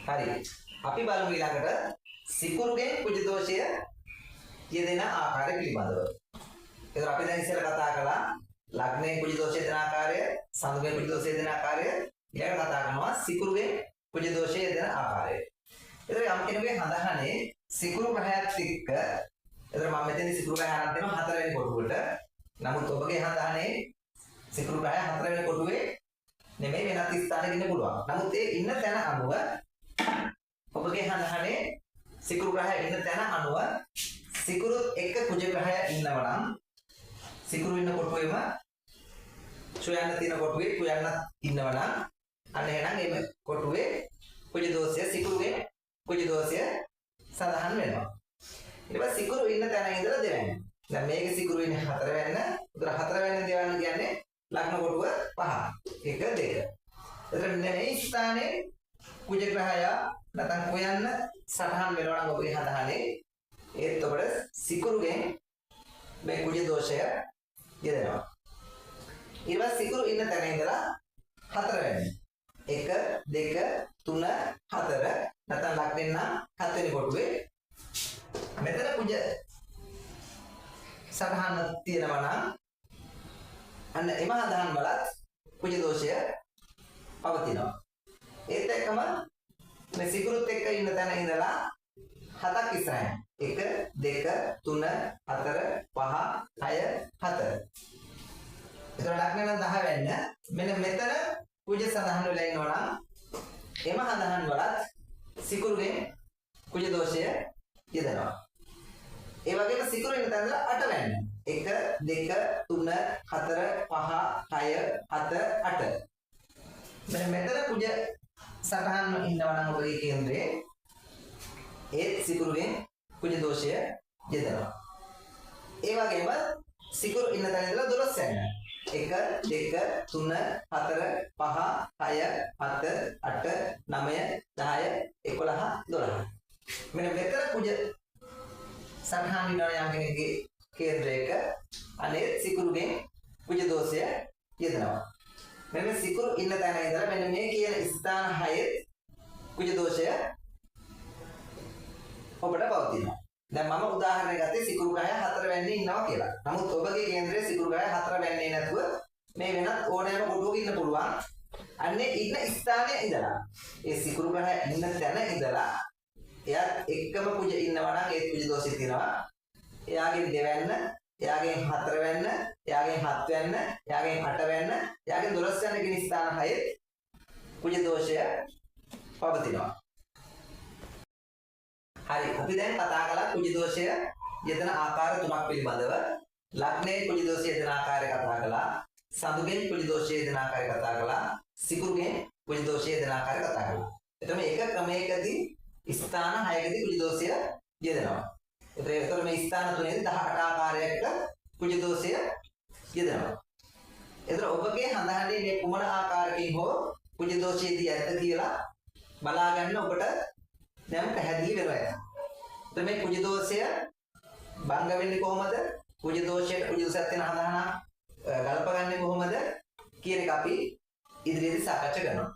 හරි. අපි බලමු ඊළඟට සිකුරුගේ කුජ දෝෂය යෙදෙන ආකාරය පිළිබඳව. ඒතර අපි දැන් ඉස්සෙල්ලා කතා කළා ලග්නයේ කුජ දෝෂය යෙදෙන ආකාරය, සඳුගේ කුජ දෝෂය යෙදෙන ආකාරය. ඊළඟට කතා කරනවා සිකුරුගේ කුජ දෝෂය යෙදෙන ආකාරය. ඒතර යම් කෙනෙකුගේ හඳහනේ සිකුරු ග්‍රහයත් එක්ක එතන මම මෙතන සිකුරු ග්‍රහය අරන් දෙනවා 4 වෙනි කොටුවට. නමුත් ඔබගේ හඳහනේ සිකුරු ග්‍රහය 4 වෙනි කොටුවේ නෙමෙයි වෙනත් ස්ථානයක ඉන්න පුළුවන්. නමුත් ඒ ඉන්න තැන අනුව ඔබගේ හඳහනේ සිකුරු ග්‍රහය ඉන්න තැන අනුව සිකුරුත් එක්ක කුජ ග්‍රහය ඉන්නවා නම් සිකුරු ඉන්න කොටුවේම සොයන්න තියෙන කොටුවේ කුයන්න ඉන්නවා නම් අන්න එහෙනම් මේ කොටුවේ කුජ දෝෂය සිකුරුගේ කුජ දෝෂය සඳහන් වෙනවා. ඊට පස්සේ සිකුරු ඉන්න තැන ඉඳලා දෙවැන්න. දැන් මේකේ සිකුරු ඉන්නේ 4 වෙන්න. උතර 4 වෙන්න දෙවන්න කියන්නේ ලග්න කොටුව 5. 1 2. එතන මේ ස්ථානයේ කුජ ග්‍රහය නැත්නම් කුයන්න සටහන් වෙනවා නම් ඔබේ හඳහනේ ඒත් ඔබට සිකුරුගෙන් මේ කුජ දෝෂය යෙදෙනවා. ඊට පස්සේ සිකුරු ඉන්න තැන ඉඳලා 4 වෙන්න. 1 2 3 4 නැත්නම් ලග්නෙන් නම් 7 වෙනි කොටුවේ මෙතන කුජ සටහන තියෙනවා නම් අන්න එම හඳහන් වලත් කුජ දෝෂය පවතිනවා. ඒත් එක්කම මේ සිකුරුත් එක්ක ඉන්න තැන ඉඳලා 7ක් ඉස්සරහින් 1 2 3 4 5 6 7. ඒතර ලග්නෙන් 10 වෙන්න මෙන්න මෙතන කුජ සඳහන් වෙලා ඉන්නවා නම් එම හඳහන් වලත් සිකුරුගෙන් කුජ දෝෂය යෙදෙනවා. ඒ වගේම සිකුරු ඉන්න තැන ඉඳලා 8 වෙන්න 1 2 3 4 5 6 7 8. මෙන්න මෙතන කුජ සටහන් ඉන්නවා නම් ඔබේ කේන්ද්‍රයේ ඒත් සිකුරුගෙන් කුජ දෝෂය යෙදෙනවා. ඒ වගේම සිකුරු ඉන්න තැන ඉඳලා 12 වෙන්න 1 2 3 4 5 6 7 8 9 10 11 12. මෙන්න මෙතන කුජ සටහන් වෙනවා යම් කෙනෙක්ගේ කේන්ද්‍රයක අනේ සිකුරුගෙන් කුජ දෝෂය යෙදෙනවා. මෙන්න සිකුරු ඉන්න තැන ඉඳලා මෙන්න මේ කියන ස්ථාන 6 කුජ දෝෂය ඔබට පවතිනවා. දැන් මම උදාහරණයක් ගත්තේ සිකුරු ග්‍රහය 4 වෙන්නේ ඉන්නවා කියලා. නමුත් ඔබගේ කේන්ද්‍රයේ සිකුරු ග්‍රහය 4 වෙන්නේ නැතුව මේ වෙනත් ඕනෑම කොටුවක ඉන්න පුළුවන්. අන්නේ ඉන්න ස්ථානයේ ඉඳලා ඒ සිකුරු ග්‍රහය ඉන්න තැන ඉඳලා එයාත් එක්කම කුජ ඉන්නවා නම් ඒ කුජ දෝෂය තියෙනවා. එයාගෙන් දෙවැන්න, එයාගෙන් 4 වෙන්න, එයාගෙන් 7 වෙන්න, එයාගෙන් 8 වෙන්න, එයාගෙන් 12 වෙන්න කියන ස්ථාන 6 කුජ දෝෂය පවතිනවා. හරි අපි දැන් කතා කළා කුජ දෝෂය යෙදෙන ආකාර තුනක් පිළිබඳව. ලග්නයේ කුජ දෝෂය යෙදෙන ආකාරය කතා කළා. සඳුගෙන් කුජ දෝෂය යෙදෙන ආකාරය කතා කළා. සිකුරුගෙන් කුජ දෝෂය යෙදෙන ආකාරය කතා කළා. එතකොට මේක ක්‍රමයකදී ස්ථාන 6කදී කුජ දෝෂය යෙදෙනවා. ඒතර මේ ස්ථාන තුනේදී 18 ආකාරයකට කුජ දෝෂය යෙදෙනවා. ඒතර ඔබගේ හඳහනේ මේ කුමන ආකාරකින් හෝ කුජ දෝෂයේදී ඇත්ත කියලා බලා ගන්න ඔබට දැන් පැහැදිලි වෙනවා. එතකොට මේ කුජ දෝෂය භංග වෙන්නේ කොහොමද? කුජ දෝෂයට කුජ දෝෂයක් වෙන හඳහන ගලපගන්නේ කොහොමද කියන එක අපි ඉදිරියේදී සාකච්ඡා කරනවා.